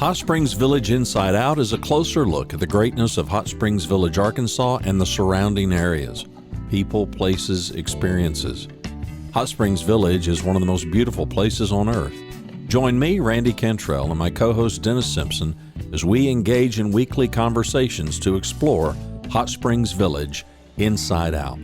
Hot Springs Village Inside Out is a closer look at the greatness of Hot Springs Village, Arkansas and the surrounding areas. People, places, experiences. Hot Springs Village is one of the most beautiful places on earth. Join me, Randy Cantrell, and my co-host Dennis Simpson as we engage in weekly conversations to explore Hot Springs Village Inside Out.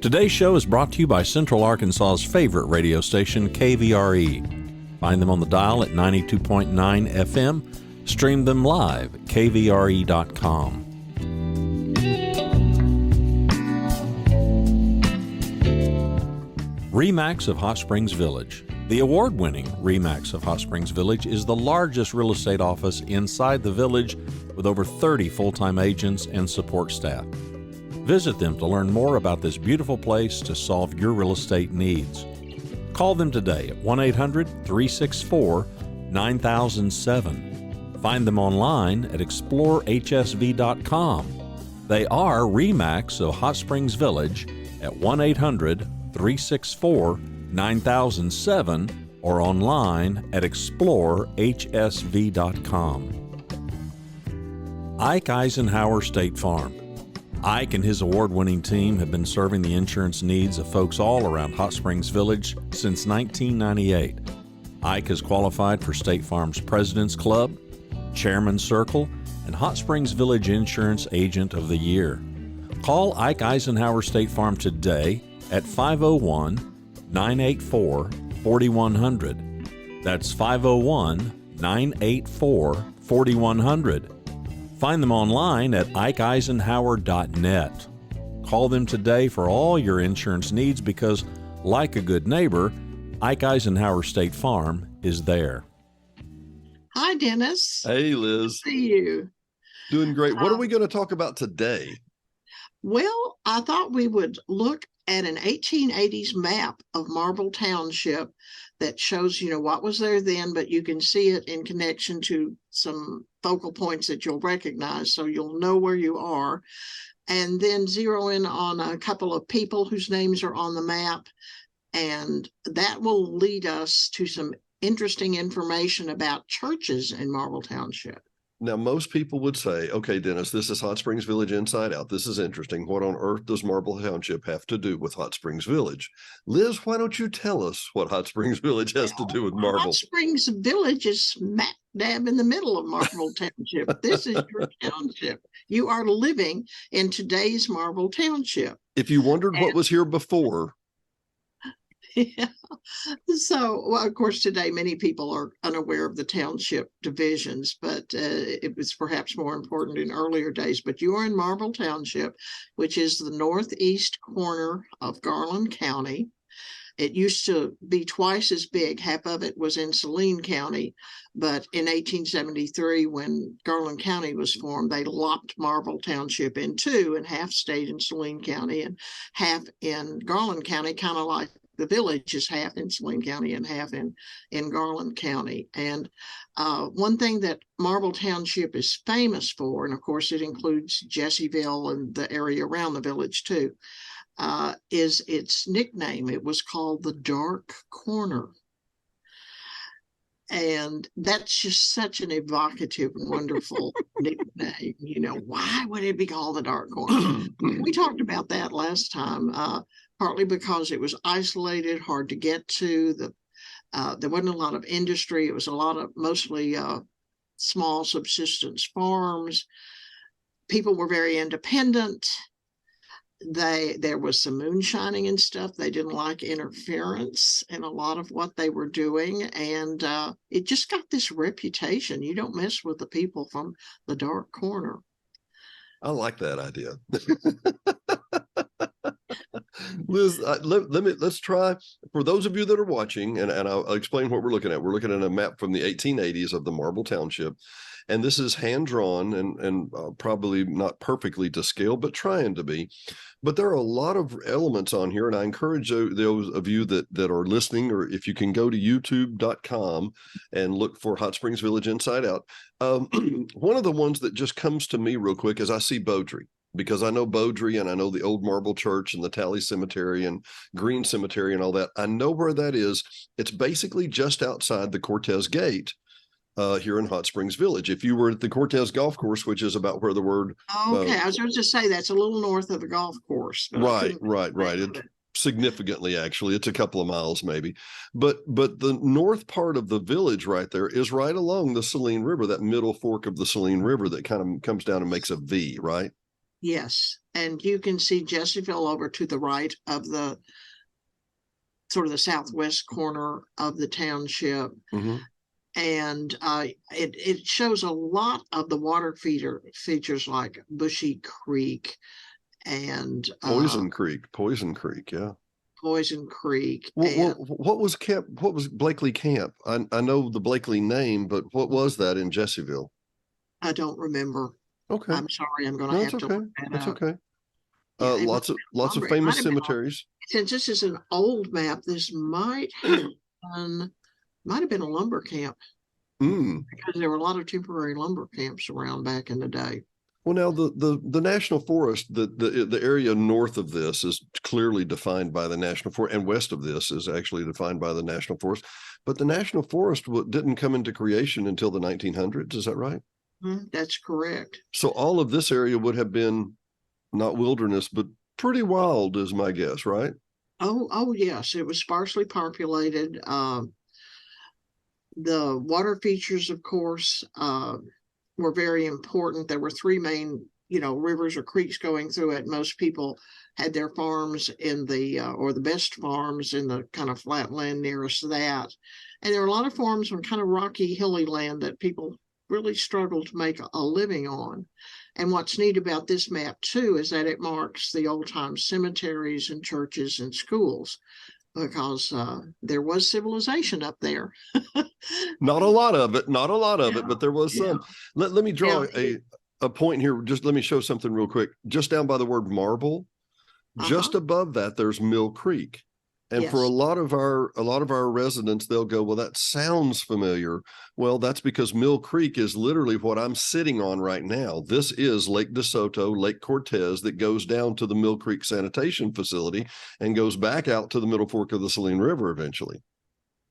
Today's show is brought to you by Central Arkansas's favorite radio station, KVRE. Find them on the dial at 92.9 FM. Stream them live at kvre.com. RE/MAX of Hot Springs Village. The award-winning RE/MAX of Hot Springs Village is the largest real estate office inside the village with over 30 full-time agents and support staff. Visit them to learn more about this beautiful place to solve your real estate needs. Call them today at 1-800-364-9007. Find them online at explorehsv.com. They are RE/MAX of Hot Springs Village at 1-800-364-9007 or online at explorehsv.com. Ike Eisenhower State Farm. Ike and his award-winning team have been serving the insurance needs of folks all around Hot Springs Village since 1998. Ike has qualified for State Farm's President's Club, Chairman's Circle, and Hot Springs Village Insurance Agent of the Year. Call Ike Eisenhower State Farm today at 501-984-4100. That's 501-984-4100. Find them online at ikeeisenhower.net. Call them today for all your insurance needs because, like a good neighbor, Ike Eisenhower State Farm is there. Hi, Dennis. Hey, Liz. Good to see you. Doing great. What are we going to talk about today? Well, I thought we would look at an 1880s map of Marble Township that shows, what was there then, but you can see it in connection to some focal points that you'll recognize, so you'll know where you are. And then zero in on a couple of people whose names are on the map. And that will lead us to some interesting information about churches in Marble Township. Now, most people would say, okay, Dennis, this is Hot Springs Village Inside Out. This is interesting. What on earth does Marble Township have to do with Hot Springs Village? Liz, why don't you tell us what Hot Springs Village has to do with Marble? Hot Springs Village is smack dab in the middle of Marble Township. This is your township. You are living in today's Marble Township. If you wondered what was here before. Yeah. So, well, of course, today many people are unaware of the township divisions, but it was perhaps more important in earlier days. But you are in Marble Township, which is the northeast corner of Garland County. It used to be twice as big. Half of it was in Saline County, but in 1873, when Garland County was formed, they lopped Marble Township in two, and half stayed in Saline County and half in Garland County, kind of like the village is half in Saline County and half in Garland County. And one thing that Marble Township is famous for, and of course it includes Jesseville and the area around the village too, is its nickname. It was called the Dark Corner. And that's just such an evocative, wonderful nickname. Why would it be called the Dark Corner? We talked about that last time. Partly because it was isolated, hard to get to. There wasn't a lot of industry. It was mostly small subsistence farms. People were very independent. There was some moonshining and stuff. They didn't like interference in a lot of what they were doing. And it just got this reputation. You don't mess with the people from the Dark Corner. I like that idea. Liz, let's try, for those of you that are watching, and I'll explain what we're looking at. We're looking at a map from the 1880s of the Marble Township, and this is hand-drawn and probably not perfectly to scale, but trying to be. But there are a lot of elements on here, and I encourage those of you that are listening, or if you can go to youtube.com and look for Hot Springs Village Inside Out. One of the ones that just comes to me real quick is I see Beaudry. because I know Beaudry and I know the Old Marble Church and the Tally Cemetery and Green Cemetery and all that. I know where that is. It's basically just outside the Cortez Gate. here in Hot Springs Village. If you were at the Cortez Golf Course, which is about where the word Okay, I was going to say that's a little north of the golf course. But right. It's significantly, actually, it's a couple of miles maybe, but the north part of the village right there is right along the Saline River, that middle fork of the Saline River that kind of comes down and makes a V, right? Yes, and you can see Jessieville over to the right of the sort of the southwest corner of the township. Mm-hmm. And it shows a lot of the water features like Bushy Creek and Poison Creek, yeah. Poison Creek. What was camp? What was Blakely Camp? I know the Blakely name, but what was that in Jessieville? I don't remember. Okay, I'm sorry. I'm going to have to look that That's up. okay. Yeah, Lots of famous cemeteries. Since this is an old map, this might have been a lumber camp. Because there were a lot of temporary lumber camps around back in the day. Well, now the national forest, the area north of this is clearly defined by the national forest, and west of this is actually defined by the national forest. But the national forest didn't come into creation until the 1900s. Is that right? That's correct. So all of this area would have been not wilderness, but pretty wild, is my guess, right? Oh yes, it was sparsely populated. The water features, of course, were very important. There were three main, rivers or creeks going through it. Most people had their farms in or the best farms in the kind of flat land nearest that. And there were a lot of farms on kind of rocky, hilly land that people really struggled to make a living on. And what's neat about this map, too, is that it marks the old-time cemeteries and churches and schools, because there was civilization up there. Not a lot of it, but there was some. Let me draw a point here. Just let me show something real quick. Just down by the word Marble, just above that, there's Mill Creek. And for a lot of our residents, they'll go, well, that sounds familiar. Well, that's because Mill Creek is literally what I'm sitting on right now. This is Lake DeSoto, Lake Cortez, that goes down to the Mill Creek sanitation facility and goes back out to the middle fork of the Saline River eventually.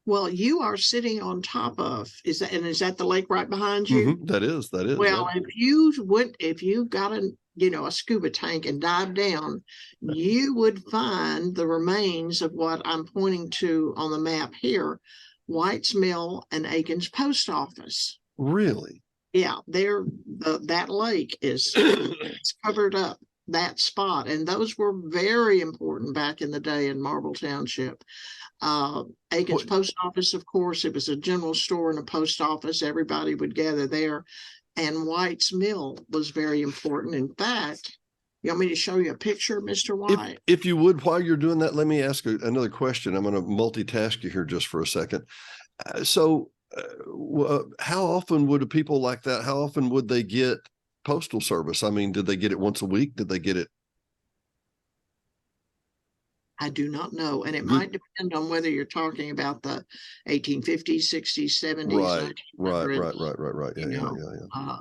Well, you are sitting on top of, is that the lake right behind you? That is. Well, if you got a scuba tank and dive down, you would find the remains of what I'm pointing to on the map here, White's Mill and Aiken's Post Office. Really? Yeah, that lake is it's covered up that spot, and those were very important back in the day in Marble Township. Aiken's Post Office, of course, it was a general store and a post office. Everybody would gather there. And White's Mill was very important. In fact, you want me to show you a picture, Mr. White? If you would, while you're doing that, let me ask another question. I'm going to multitask you here just for a second. How often would people like that, how often would they get postal service? I mean, did they get it once a week? Did they get it? I do not know. And it might depend on whether you're talking about the 1850s, 60s, 70s. Right. Yeah.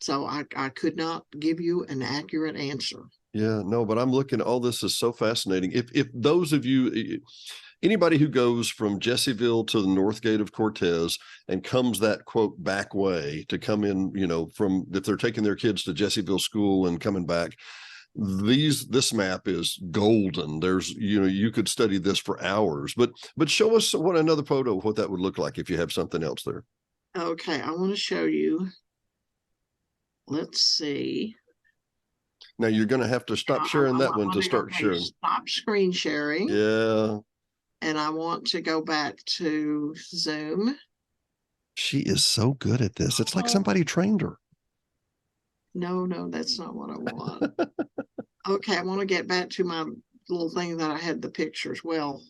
So I could not give you an accurate answer. Yeah, no, but I'm looking, all this is so fascinating. If those of you, anybody who goes from Jessieville to the north gate of Cortez and comes that quote back way to come in, from, if they're taking their kids to Jessieville school and coming back, this map is golden. There's, you could study this for hours, but show us another photo of what that would look like if you have something else there. Okay, I want to show you. Let's see. Now you're going to have to stop sharing that one to start sharing. Stop screen sharing. Yeah. And I want to go back to Zoom. She is so good at this. It's like somebody trained her. No, that's not what I want. Okay, I want to get back to my little thing that I had the pictures. Well,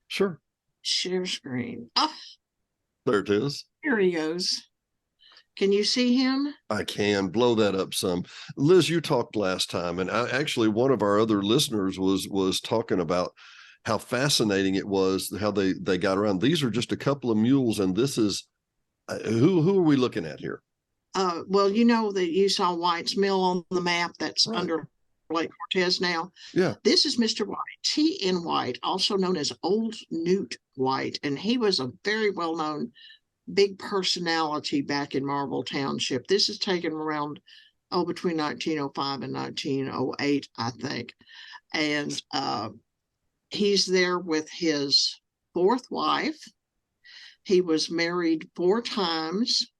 sure. Share screen. Oh, there it is. Here he goes. Can you see him? I can. Blow that up some. Liz, you talked last time, and actually one of our other listeners was talking about how fascinating it was, how they got around. These are just a couple of mules, and this is, who are we looking at here? Well, that you saw White's Mill on the map that's under Lake Cortez now. Yeah. This is Mr. White, T.N. White, also known as Old Newt White, and he was a very well-known big personality back in Marble Township. This is taken around, between 1905 and 1908, I think. And he's there with his fourth wife. He was married 4 times.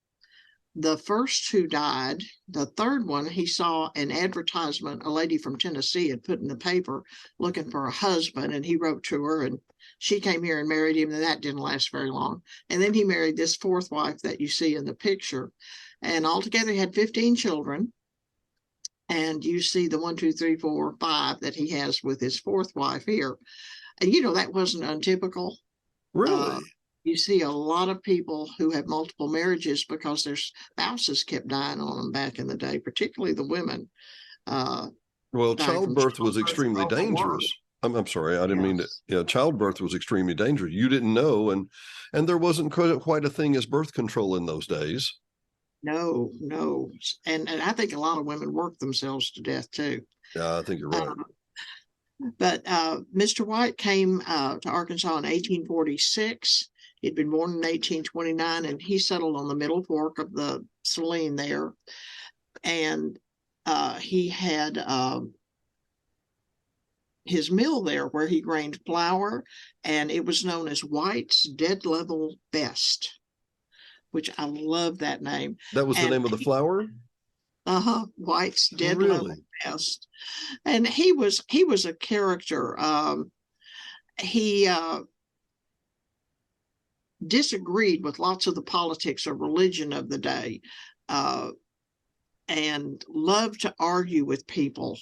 The first 2 died. The third one, he saw an advertisement a lady from Tennessee had put in the paper looking for a husband, and he wrote to her, and she came here and married him, and that didn't last very long. And then he married this fourth wife that you see in the picture, and altogether he had 15 children. And you see the 1, 2, 3, 4, 5 that he has with his fourth wife here. And that wasn't untypical. Really? You see a lot of people who have multiple marriages because their spouses kept dying on them back in the day, particularly the women. Well, childbirth was extremely dangerous. I'm sorry, I didn't mean to. Yeah, childbirth was extremely dangerous. You didn't know, and there wasn't quite a thing as birth control in those days. No. And I think a lot of women worked themselves to death too. Yeah, I think you're right. But Mr. White came to Arkansas in 1846. He'd been born in 1829, and he settled on the Middle Fork of the Saline there. And he had his mill there where he grained flour, and it was known as White's Dead Level Best, which I love that name. That was the name of the flour? White's Dead Level Best. And he was a character. He disagreed with lots of the politics or religion of the day, and loved to argue with people.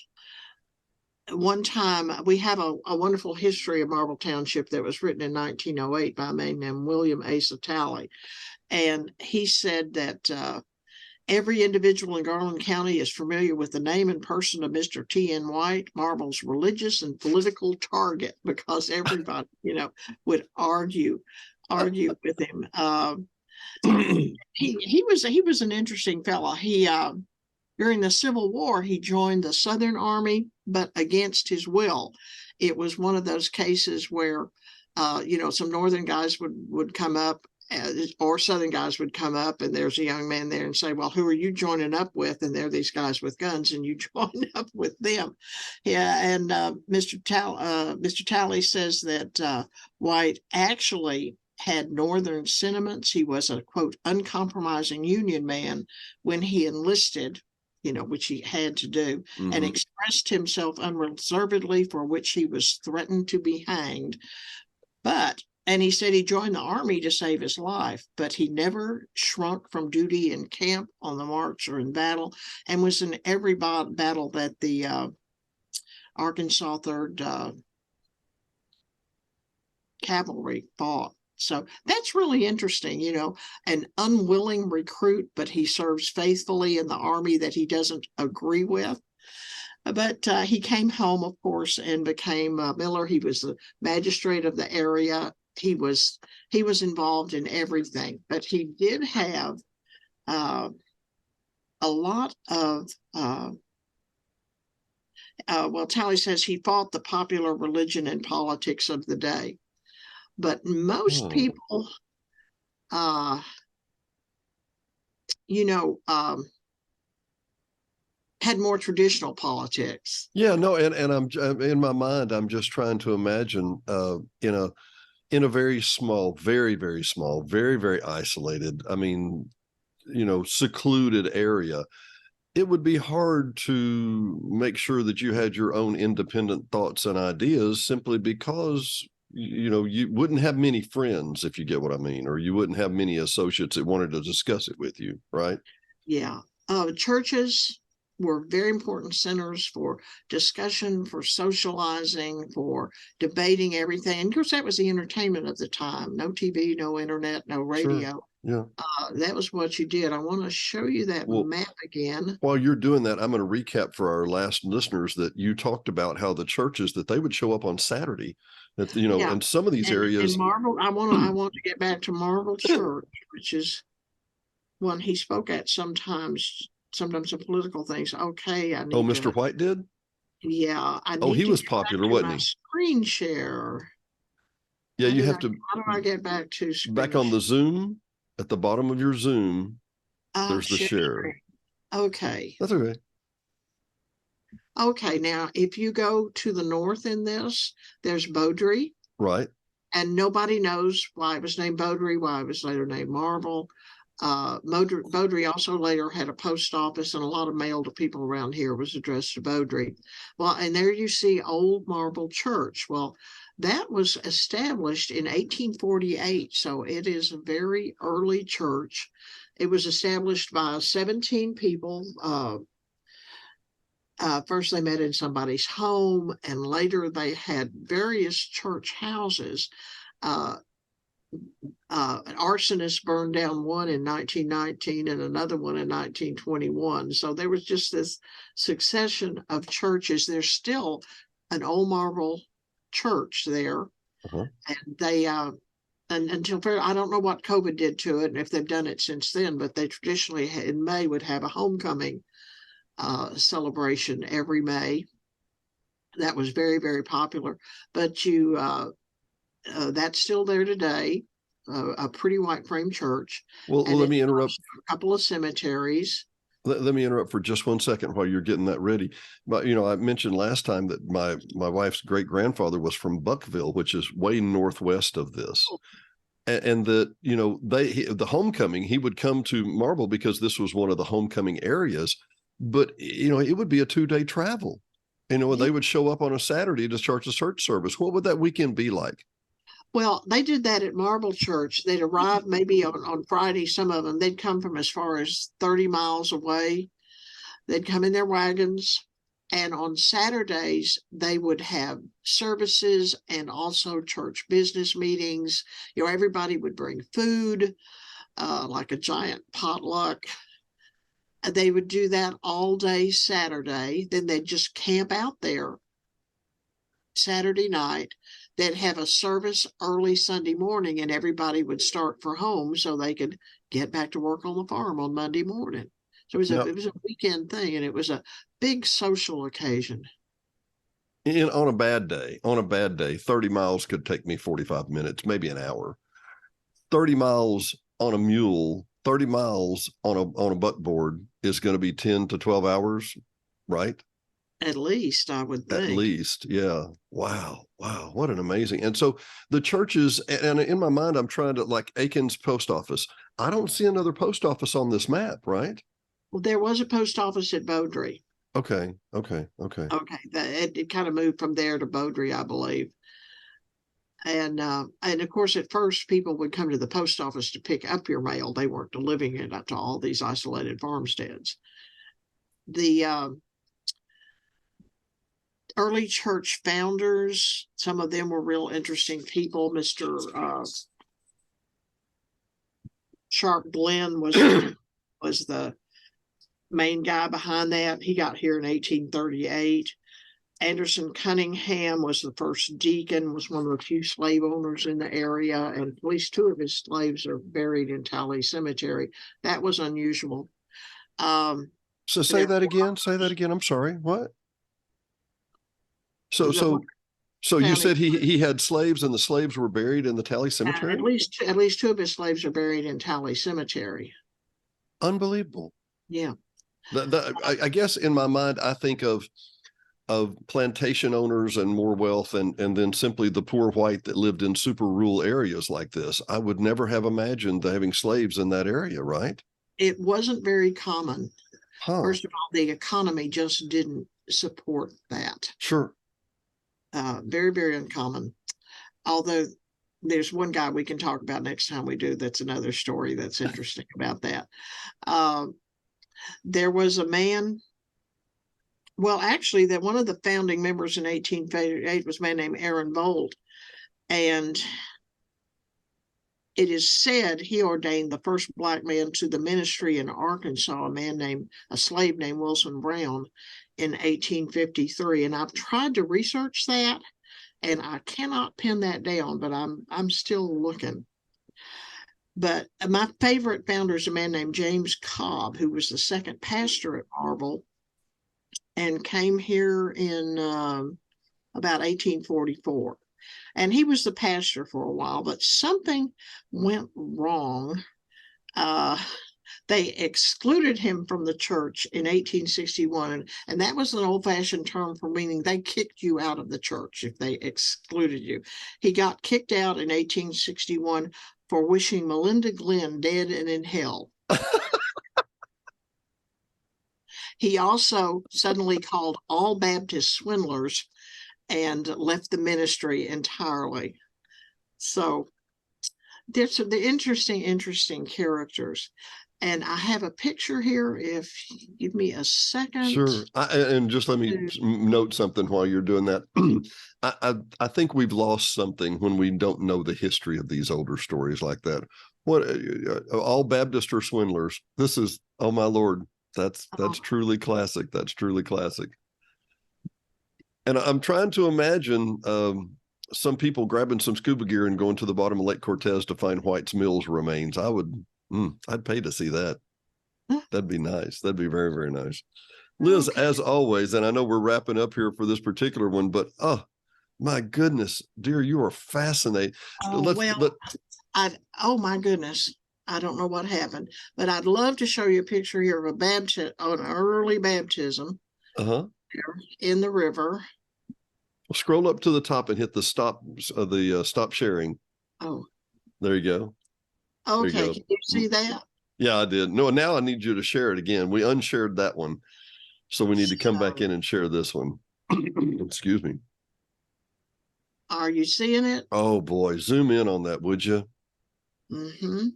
One time, we have a wonderful history of Marble Township that was written in 1908 by a man named William A. Satally. And he said that every individual in Garland County is familiar with the name and person of Mr. T.N. White, Marble's religious and political target, because everybody, would argue with him. He was an interesting fellow. He during the Civil War, he joined the Southern Army, but against his will. It was one of those cases where some Northern guys would come up, or Southern guys would come up, and there's a young man there and say, well, who are you joining up with? And they're these guys with guns, and you join up with them. Yeah. And Mr. Talley says that White actually had Northern sentiments. He was a, quote, uncompromising Union man when he enlisted, which he had to do, and expressed himself unreservedly, for which he was threatened to be hanged. And he said he joined the army to save his life, but he never shrunk from duty in camp, on the march, or in battle, and was in every battle that the Arkansas 3rd Cavalry fought. So that's really interesting, an unwilling recruit, but he serves faithfully in the army that he doesn't agree with. But he came home, of course, and became a miller. He was the magistrate of the area. He was involved in everything, but he did have a lot of Talley says he fought the popular religion and politics of the day. But most people, had more traditional politics. Yeah, no, and I'm in my mind, I'm just trying to imagine, in a very small, very, very small, very, very isolated, secluded area, it would be hard to make sure that you had your own independent thoughts and ideas, simply because you wouldn't have many friends, if you get what I mean, or you wouldn't have many associates that wanted to discuss it with you, right? Yeah. Churches were very important centers for discussion, for socializing, for debating everything. And of course, that was the entertainment of the time. No TV, no internet, no radio. Sure. Yeah. That was what you did. I want to show you that map again. While you're doing that, I'm going to recap for our last listeners that you talked about how the churches, that they would show up on Saturday. That, in some of these areas. And Marble, I want to get back to Marble Church, which is one he spoke at sometimes the political things. Okay. Mr. White did? Yeah. He was popular, wasn't he? Screen share. Yeah, you have to. How do I get back to back on the Zoom? At the bottom of your Zoom, there's the share. Okay. That's okay. Okay. Now, if you go to the north in this, there's Beaudry. Right. And nobody knows why it was named Beaudry, why it was later named Marble. Beaudry also later had a post office, and a lot of mail to people around here was addressed to Beaudry. Well, and there you see Old Marble Church. Well, that was established in 1848, so it is a very early church. It was established by 17 people. First, they met in somebody's home, and later they had various church houses. An arsonist burned down one in 1919 and another one in 1921. So there was just this succession of churches. There's still an Old Marble church there. Uh-huh. And they, and until I don't know what COVID did to it and if they've done it since then, but they traditionally in May would have a homecoming celebration every May. That was very, very popular. But that's still there today, a pretty white frame church. Well, let me interrupt. A couple of cemeteries. Let me interrupt for just 1 second while you're getting that ready. But, I mentioned last time that my wife's great grandfather was from Buckville, which is way northwest of this. Oh. And that, the homecoming, he would come to Marble because this was one of the homecoming areas. But, it would be a 2-day travel. They would show up on a Saturday to start the church service. What would that weekend be like? Well, they did that at Marble Church. They'd arrive maybe on Friday. Some of them, they'd come from as far as 30 miles away. They'd come in their wagons. And on Saturdays, they would have services and also church business meetings. Everybody would bring food, like a giant potluck. They would do that all day Saturday. Then they'd just camp out there Saturday night. They'd have a service early Sunday morning, and everybody would start for home so they could get back to work on the farm on Monday morning. So it was a weekend thing, and it was a big social occasion. On a bad day, 30 miles could take me 45 minutes, maybe an hour. 30 miles on a mule, 30 miles on a buckboard is going to be 10 to 12 hours, right? At least, I would think. At least, yeah. Wow. What an amazing. And so the churches, and in my mind, I'm trying to, like Aiken's post office. I don't see another post office on this map, right? Well, there was a post office at Beaudry. Okay. It kind of moved from there to Beaudry, I believe. And of course, at first, people would come to the post office to pick up your mail. They weren't delivering it up to all these isolated farmsteads. The early church founders, some of them were real interesting people. Mr. Sharp Glenn was the main guy behind that. He got here in 1838. Anderson Cunningham was the first deacon, was one of the few slave owners in the area, and at least 2 of his slaves are buried in Tally Cemetery. That was unusual. So say that again. I'm sorry. What? So you said he had slaves, and the slaves were buried in the Tally Cemetery? At least 2 of his slaves are buried in Tally Cemetery. Unbelievable. Yeah. I guess in my mind, I think of plantation owners and more wealth, and then simply the poor white that lived in super rural areas like this. I would never have imagined having slaves in that area, right? It wasn't very common. Huh. First of all, the economy just didn't support that. Sure. Very, very uncommon. Although there's one guy we can talk about next time we do. That's another story that's interesting about that. There was a man. Well, actually, that one of the founding members in 1838 was a man named Aaron Bolt. And it is said he ordained the first Black man to the ministry in Arkansas, a slave named Wilson Brown, in 1853. And I've tried to research that, and I cannot pin that down, but I'm still looking. But my favorite founder is a man named James Cobb, who was the second pastor at Marble, and came here in about 1844. And he was the pastor for a while, but something went wrong they excluded him from the church in 1861. And that was an old-fashioned term for meaning they kicked you out of the church if they excluded you. He got kicked out in 1861 for wishing Melinda Glenn dead and in hell. He also suddenly called all Baptists swindlers and left the ministry entirely. So there's the interesting characters. And I have a picture here. If you give me a second. Sure. And just let me note something while you're doing that. I think we've lost something when we don't know the history of these older stories like that. What all Baptists are swindlers. This is, oh my Lord, that's truly classic. That's truly classic. And I'm trying to imagine some people grabbing some scuba gear and going to the bottom of Lake Cortez to find White's Mills remains. I'd pay to see that. That'd be nice. That'd be very, very nice. Liz, okay. As always, and I know we're wrapping up here for this particular one, but oh my goodness, dear, you are fascinating. Oh my goodness. I don't know what happened, but I'd love to show you a picture here of a baptism, an early baptism in the river. Well, scroll up to the top and hit the stop sharing. Oh, there you go. Okay, can you see that? Yeah, I did. No, now I need you to share it again. We unshared that one, so we need to come back in and share this one. Excuse me. Are you seeing it? Oh boy, zoom in on that, would you? Mm-hmm.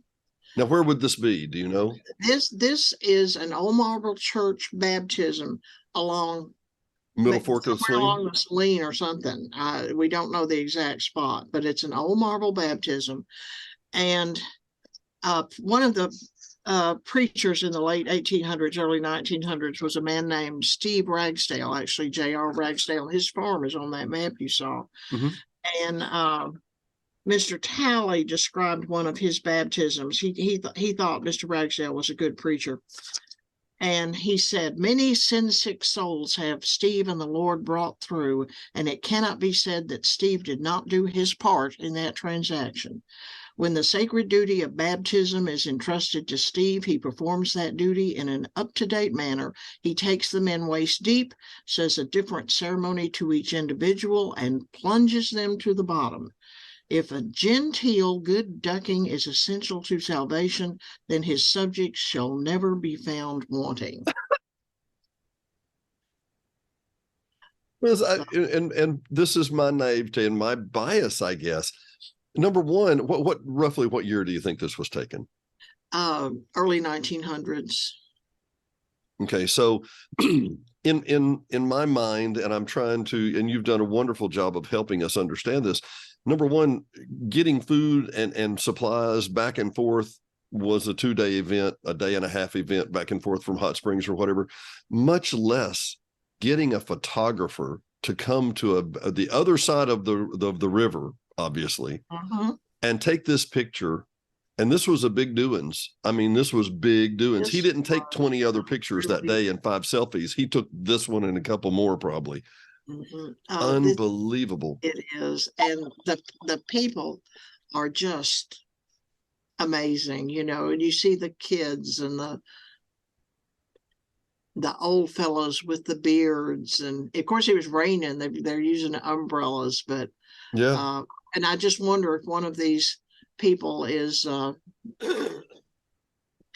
Now, where would this be? Do you know? This is an old marble church baptism along Middle Fork of the Saline? Along the Saline or something. We don't know the exact spot, but it's an old marble baptism. And one of the preachers in the late 1800s, early 1900s was a man named Steve Ragsdale, actually J.R. Ragsdale. His farm is on that map you saw. Mm-hmm. And Mr. Talley described one of his baptisms. He thought Mr. Ragsdale was a good preacher. And he said, many sin-sick souls have Steve and the Lord brought through, and it cannot be said that Steve did not do his part in that transaction. When the sacred duty of baptism is entrusted to Steve, he performs that duty in an up-to-date manner. He takes them in waist deep, says a different ceremony to each individual, and plunges them to the bottom. If a genteel good ducking is essential to salvation, then his subjects shall never be found wanting. And this is my naivete and my bias, I guess. Number one, roughly what year do you think this was taken? Early 1900s. Okay, so in my mind, and I'm trying to, and you've done a wonderful job of helping us understand this. Number one, getting food and supplies back and forth was a 2-day event, a day and a half event back and forth from Hot Springs or whatever, much less getting a photographer to come to the other side of the river, obviously, and take this picture. And this was a big doings. I mean, this was big doings. He didn't take 20 other pictures that day and 5 selfies. He took this one and a couple more probably. Unbelievable. It is. And the people are just amazing, you know, and you see the kids and the old fellows with the beards. And of course it was raining. They're using umbrellas, but yeah. And I just wonder if one of these people is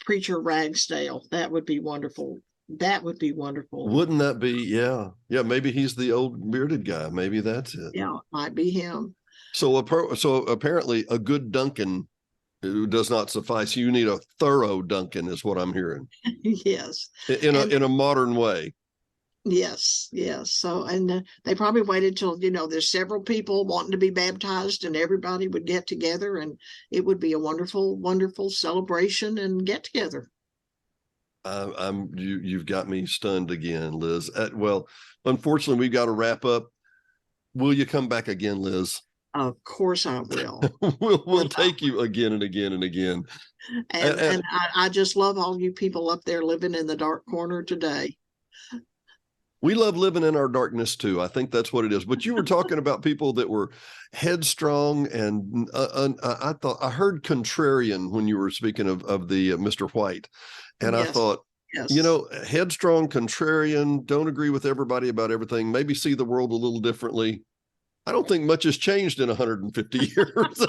Preacher Ragsdale. That would be wonderful. That would be wonderful. Wouldn't that be? Yeah. Maybe he's the old bearded guy. Maybe that's it. Yeah, it might be him. So apparently a good Duncan does not suffice. You need a thorough Duncan, is what I'm hearing. Yes. In a modern way. Yes. So, and they probably waited till, there's several people wanting to be baptized and everybody would get together and it would be a wonderful, wonderful celebration and get together. You've got me stunned again, Liz. Well, unfortunately, we've got to wrap up. Will you come back again, Liz? Of course I will. we'll take you again and again and again. And I just love all you people up there living in the dark corner today. We love living in our darkness too. I think that's what it is. But you were talking about people that were headstrong, and I heard contrarian when you were speaking of the Mr. White, and I Yes. thought, Yes. headstrong, contrarian, don't agree with everybody about everything, maybe see the world a little differently. I don't think much has changed in 150 years.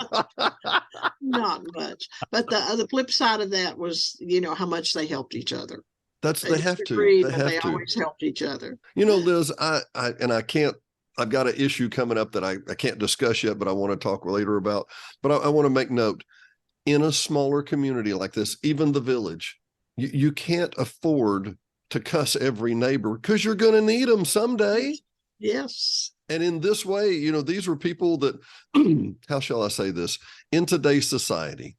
Not much. But the flip side of that was, how much they helped each other. They have to. disagreed, They but have they to. always helped each other. Liz, I can't. I've got an issue coming up that I can't discuss yet, but I want to talk later about. But I want to make note, in a smaller community like this, even the village, you can't afford to cuss every neighbor because you're going to need them someday. Yes. And in this way, these were people that, how shall I say this? In today's society,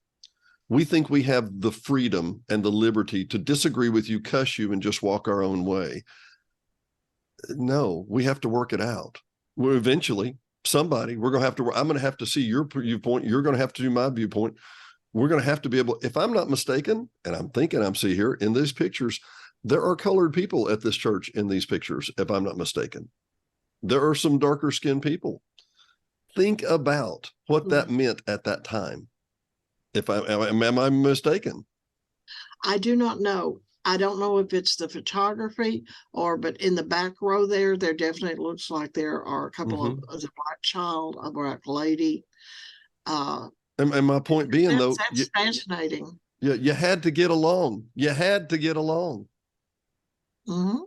we think we have the freedom and the liberty to disagree with you, cuss you, and just walk our own way. No, we have to work it out. We're eventually, I'm going to have to see your viewpoint. You're going to have to do my viewpoint. We're going to have to be able, if I'm not mistaken, and I'm thinking I'm seeing here in these pictures, there are colored people at this church in these pictures, if I'm not mistaken. There are some darker skinned people. Think about what that meant at that time. Am I mistaken? I do not know. I don't know if it's the photography but in the back row there definitely looks like there are a couple of a black child, a black lady. And my point being, that's fascinating. Yeah, you had to get along. Mm-hmm.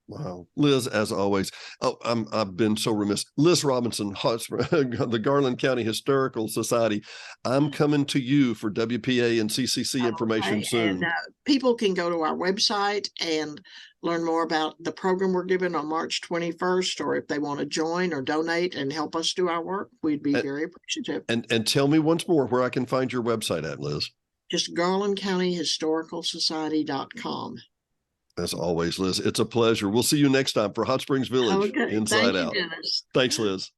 Wow. Liz, as always. I've been so remiss. Liz Robinson, the Garland County Historical Society. I'm coming to you for WPA and CCC information soon. And people can go to our website and learn more about the program we're giving on March 21st, or if they want to join or donate and help us do our work, we'd be very appreciative. And tell me once more where I can find your website at, Liz. Just GarlandCountyHistoricalSociety.com. As always, Liz, it's a pleasure. We'll see you next time for Hot Springs Village Inside Out. Dennis. Thanks, Liz.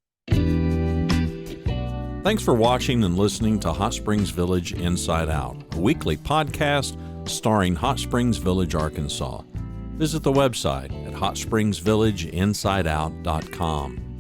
Thanks for watching and listening to Hot Springs Village Inside Out, a weekly podcast starring Hot Springs Village, Arkansas. Visit the website at hotspringsvillageinsideout.com.